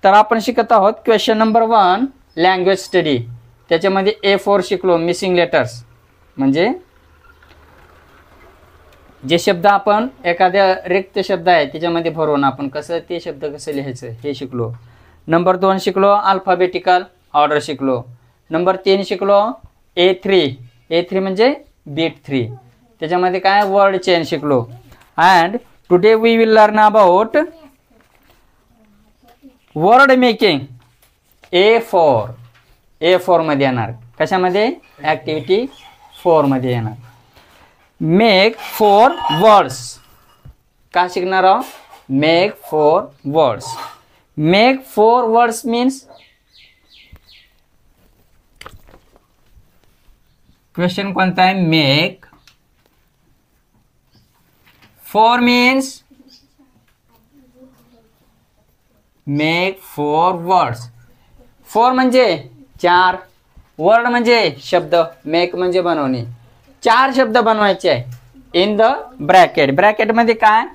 तर आपण शिकत आहोत क्वेश्चन नंबर 1 लँग्वेज स्टडी. त्याच्यामध्ये A4 शिकलो, मिसिंग लेटर्स म्हणजे जे शब्द आपण एखाद्या रिक्त शब्द आहे त्याच्यामध्ये भरून आपण कसं ते शब्द कसं लिहायचं हे शिकलो. नंबर 2 शिकलो अल्फाबेटिकल ऑर्डर शिकलो. नंबर 3 शिकलो A3 म्हणजे बीट 3. त्याच्यामध्ये काय वर्ड चेन शिकलो. And today we will learn about word making. A4 मध्ये येणार. कशामध्ये? ऍक्टिव्हिटी 4 मध्ये येणार. Make 4 words. का शिकणार आहोत? Make 4 words. Make 4 words means question कोणता आहे? Make 4 means make 4 words. 4 म्हणजे 4, वर्ड म्हणजे शब्द, मेक म्हणजे बनवणे. 4 शब्द बनवायचे आहे इन द ब्रॅकेट. ब्रॅकेट मध्ये काय?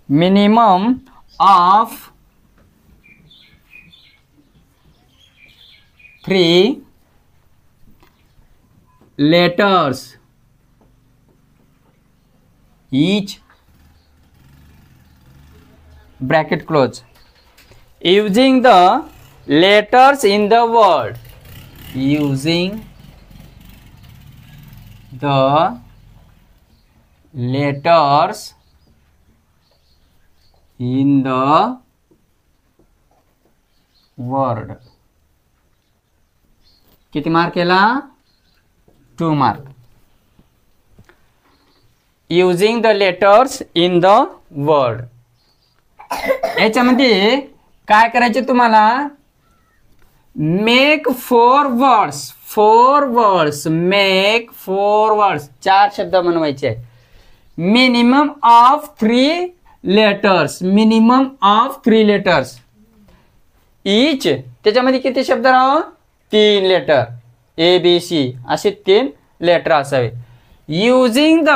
Minimum of 3 letters each, bracket close. Using the letters in the word. Using the letters in the word. किती मार्क केला? 2 mark. Using the letters in the word. याच्यामध्ये काय करायचे तुम्हाला? Make 4 words. 4 words. Make 4 words. 4 शब्द बनवायचे. Minimum of 3 letters. Minimum of 3 letters each. त्याच्यामध्ये किती शब्द राहावं? 3 लेटर. ABC असे 3 लेटर असावे. Using the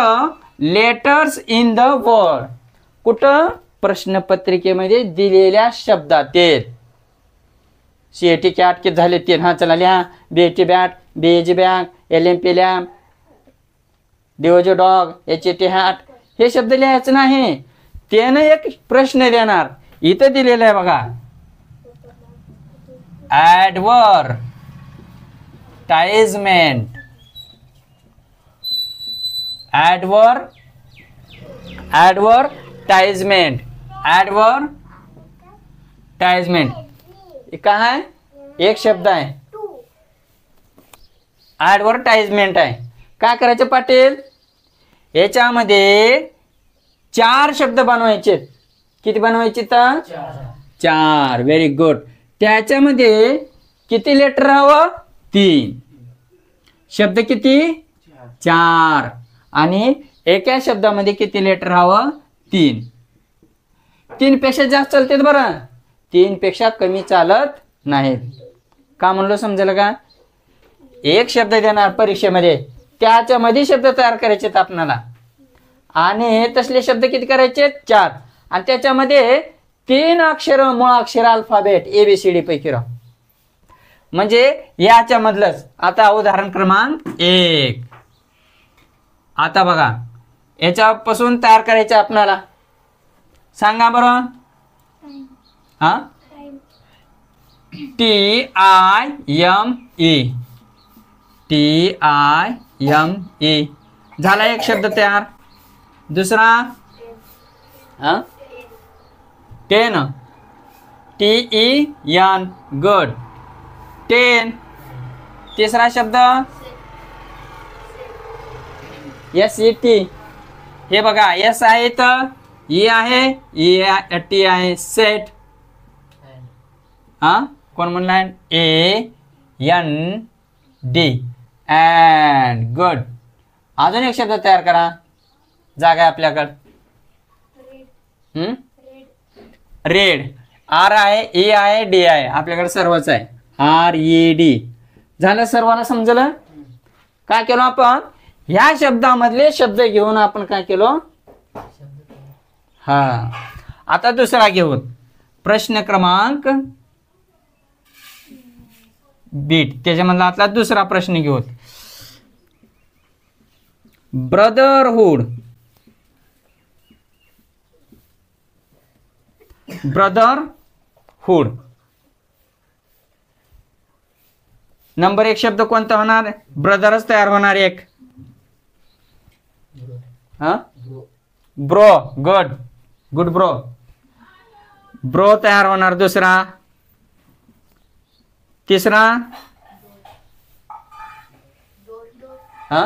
letters in the word. कुठं? प्रश्नपत्रिकेमध्ये दिलेल्या शब्दातील. CAT कॅट किती झाले? 3. हा चला लिहा. BAT bat, BAG bag, LMP lamp, DOJ dog, HAT hat. हे शब्द लिहायचं नाही. त्यानं एक प्रश्न देणार. इथं दिलेलं आहे बघा. ॲडव्हर्टाइजमेंट. ॲडव्हर्टाइजमेंट काय आहे? एक शब्द आहे. ॲडव्हर्टाइजमेंट आहे. काय करायचं पाटील? याच्यामध्ये 4 शब्द बनवायचे. किती बनवायचे तर? 4. Very good. त्याच्यामध्ये किती लेटर हवं? 3. शब्द किती? 4. आणि एका शब्दामध्ये किती लेटर हवं? 3. 3 पेक्षा जास्त चालते बरं. 3 पेक्षा कमी चालत नाहीत. का म्हणलो समजेल का? एक शब्द देणार परीक्षेमध्ये, त्याच्यामध्ये शब्द तयार करायचे आपल्याला. आणि तसले शब्द किती करायचे? 4. आणि त्याच्यामध्ये 3 अक्षर, मूळ अक्षर अल्फाबेट ABCD पैकी राह. म्हणजे याच्या मधलंच. आता उदाहरण क्रमांक 1. आता बघा याच्यापासून तयार करायचं आपल्याला. सांगा बरं. हा TIME. झाला एक शब्द तयार. दुसरा 10. TEN. गुड. 10. तिसरा शब्द SET. हे बघा S आहे तर E आहे, T आहे. सेट. हा कोण म्हणला? AND. अँड. गुड. अजून एक शब्द तयार करा. जागा आहे आपल्याकडे. रेड. R आहे, E आहे, D आहे. आपल्याकडे सर्वच आहे. RED. झालं? सर्वांना समजलं? काय केलं आपण? ह्या शब्दामधले शब्द घेऊन आपण काय केलं? हा, आता दुसरा घेऊ. प्रश्न क्रमांक बीट, त्याच्यामधला आता दुसरा प्रश्न घेऊ. ब्रदरहुड. ब्रदरहुड नंबर 1 शब्द कोणता होणार? ब्रदरच तयार होणार एक. हा, bro. Good good bro. Bro तयार होणार. दुसरा, तिसरा, हा,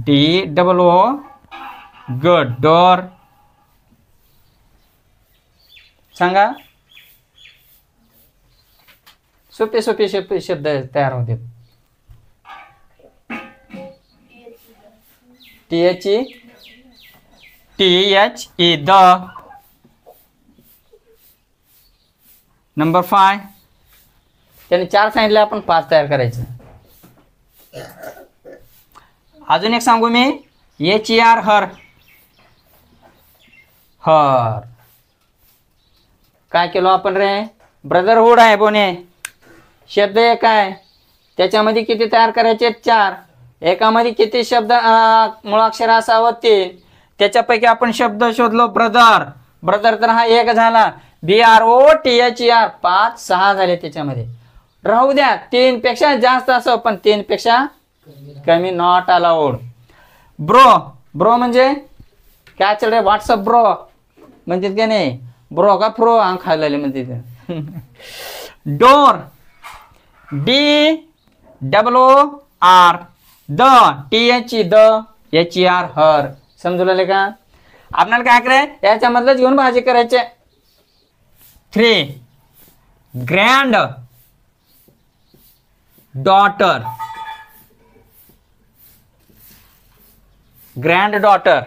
DOO. गुड. डोर. सांगा. सोपे सोपे शब्द तयार होते. THE the. नंबर 5. त्याने 4 सांगितले, आपण 5 तयार करायचे. अजून एक सांगू मी. HER हर. हर काय केलो आपण रे? ब्रदरहुड आहे बोने. शब्द एक आहे, त्याच्यामध्ये किती तयार करायचे? 4. एकामध्ये किती शब्द मुळाक्षर असावं? 3. त्याच्यापैकी आपण शब्द शोधलो ब्रदर. ब्रदर तर हा एक झाला. BROTHER 5 6 झाले. त्याच्यामध्ये राहू द्या 3 पेक्षा जास्त असो, पण 3 पेक्षा कमी नॉट अलाउड. ब्रो. ब्रो म्हणजे काय चल रे? व्हॉट्सअप ब्रो म्हणतात का नाही? ब्रो का फ्रो अंग खाल्लेले म्हणते. Door. DOOR. The. THE the. HER हर. समजले का? आपल्याला काय करायचं? याच्यामधलंच घेऊन भाजी करायचे. 3. Grand daughter. Grand daughter.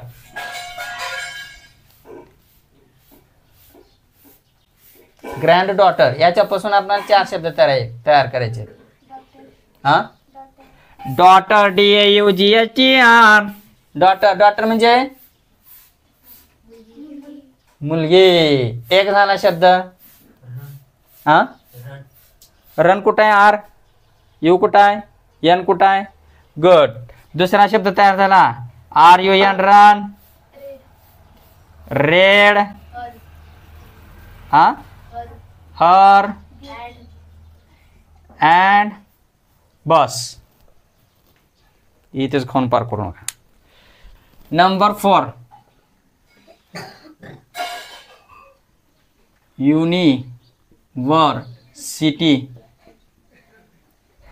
Grand daughter याच्यापासून आपल्याला 4 शब्द तयार करायचे. हा, डॉटर. DAUGHTER. डॉटर. डॉटर म्हणजे मुलगी. एक झाला शब्द. हा, रन कुठं आहे? R. यू कुठं आहे? N कुठं आहे? गुड. दुसरा शब्द तयार झाला. RUN run. रेड. हा, हर अँड बस. इथेच खाऊन पार करू नका. नंबर 4. युनिव्हर्सिटी.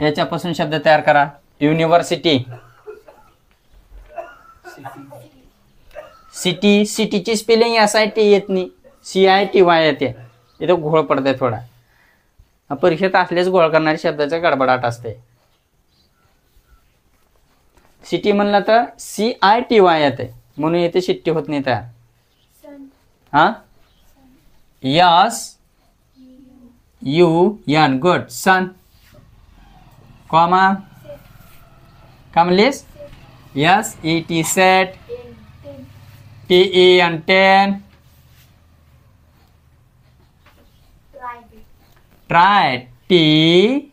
याच्यापासून शब्द तयार करा. युनिव्हर्सिटी. सिटी. सिटीची स्पेलिंग SIT येत नाही, CITY येते. इथं घोळ पडतंय थोडा. परीक्षेत असलेच घोळ करणारी शब्दाचा गडबडाट असते. सिटी म्हणलं तर CITY येते, म्हणून इथे शिट्टी होत नाही तयार. हा, SUN. गुड. सन. कॉमा. काय म्हणलीस? SET set. TEN 10. Try. TRY.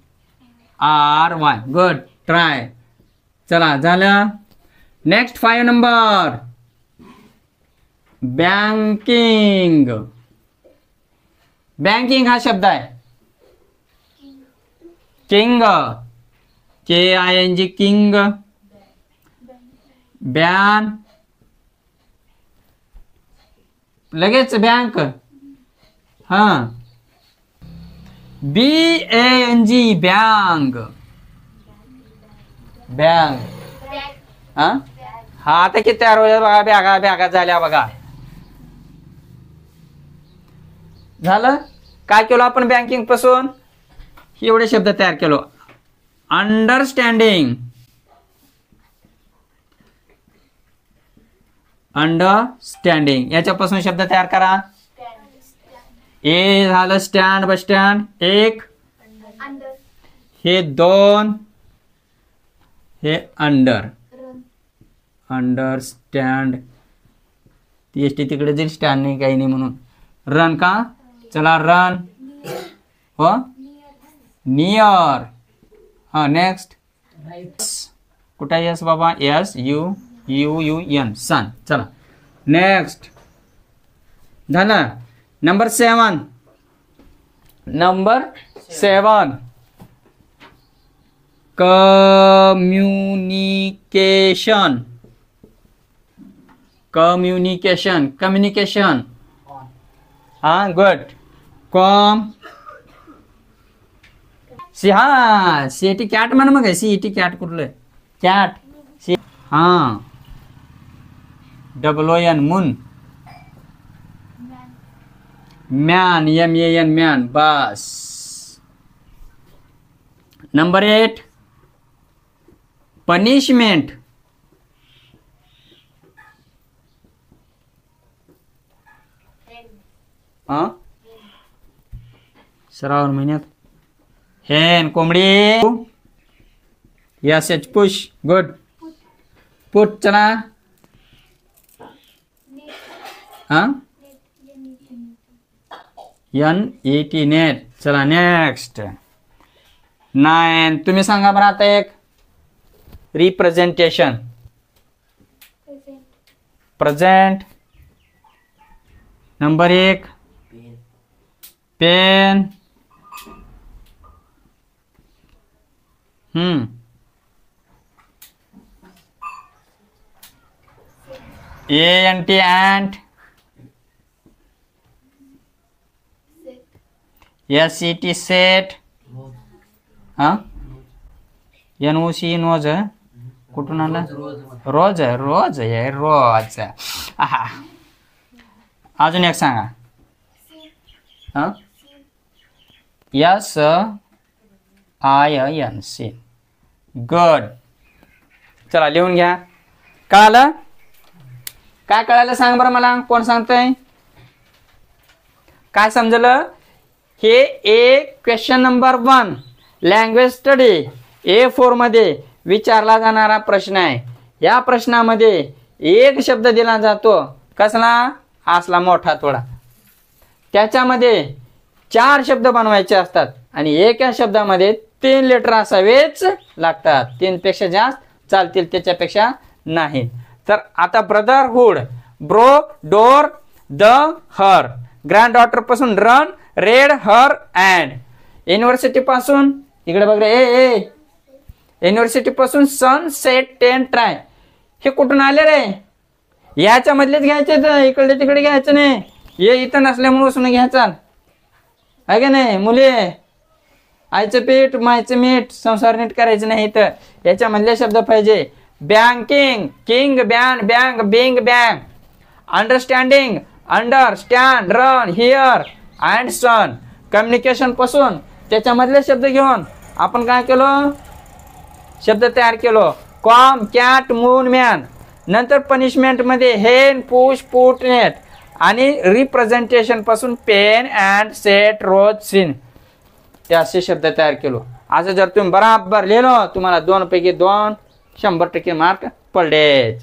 Good. Try. चला झालं. Next 5 number. बँकिंग. बँकिंग हा शब्द आहे. किंग. KING king. बॅन. लगेच बँक. हा, BANG बँक. बँक. हा, आता किती तयार होईल बघा. बॅगा बॅगा झाल्या बघा. झालं. काय केलं आपण बँकिंग पासून? एवढे शब्द तयार केलो. अंडरस्टँडिंग. अंडरस्टँडिंग याच्यापासून शब्द तयार करा. ए झालं स्टँड. Bus stand. 1. हे 2. हे अंडर. अंडरस्टँड, ती एस टी तिकडे जाईल, स्टँड नाही काही नाही म्हणून. रन का, चला रन. हो नियर. हा नेक्स्ट कुठे आहे यस बाबा, S U U U N sun. चला नेक्स्ट झालं. Number 7. Number 7 communication. Communication communication. हा गुड. कॉम सी, हा सीटी कॅट म्हणा, मग सीटी कॅट कुठलं कॅट सी, हा WON moon. Man MAN man. बस. Number 8 punishment. हा श्रावण महिन्यात हेन कोंबडी. Yes H push. Good. Put. चला हा NET नेट. चला नेक्स्ट 9. तुम्ही सांगा बरं आता एक. Representation. Present. Number 1 pen. ANT ant. SET set. हा NOC नोज. कुठून आला, रोज. रोज आहे रोज. अजून एक सांगा. हा SINC. गुड. चला लिहून घ्या. कळालं, काय कळालं सांग बरं मला. कोण सांगतंय, काय समजलं. हे एक question number 1 language study A4 मध्ये विचारला जाणारा प्रश्न आहे. या प्रश्नामध्ये एक शब्द दिला जातो, कसला, असला मोठा थोडा. त्याच्यामध्ये 4 शब्द बनवायचे असतात आणि एका शब्दामध्ये 3 लेटर असावेच लागतात. 3 पेक्षा जास्त चालतील, त्याच्यापेक्षा नाही. तर आता brotherhood, bro, door, the, her. Granddaughter पासून run, red, her, and. University पासून इकडे बघ रे. युनिव्हर्सिटी पासून सन, सेट, टेन, ट्राय. हे कुठून आले रे, याच्या मधलेच घ्यायचे, तर इकडे तिकडे घ्यायचं नाही. हे इथं नसल्यामुळे बसून घ्यायचा आहे का नाही मुले. आईचं पीठ मायचं मीठ, संसार नीट करायचं नाही. तर याच्या मधले शब्द पाहिजे. Banking, king, ban, bank, bing, bank. Understanding, understand, run, hear, and sun. Communication पासून त्याच्यामधले शब्द घेऊन आपण काय केलं, शब्द तयार केलो. Com, cat, moon, man. नंतर पनिशमेंट मध्ये हेन, पुश, पुट, नेट. आणि रिप्रेझेंटेशन पासून pen, and, set, rose, seen. ते असे शब्द तयार केलो. असं जर तुम्ही बराबर लिहिलं, तुम्हाला 2 पैकी 2 100% मार्क पडले.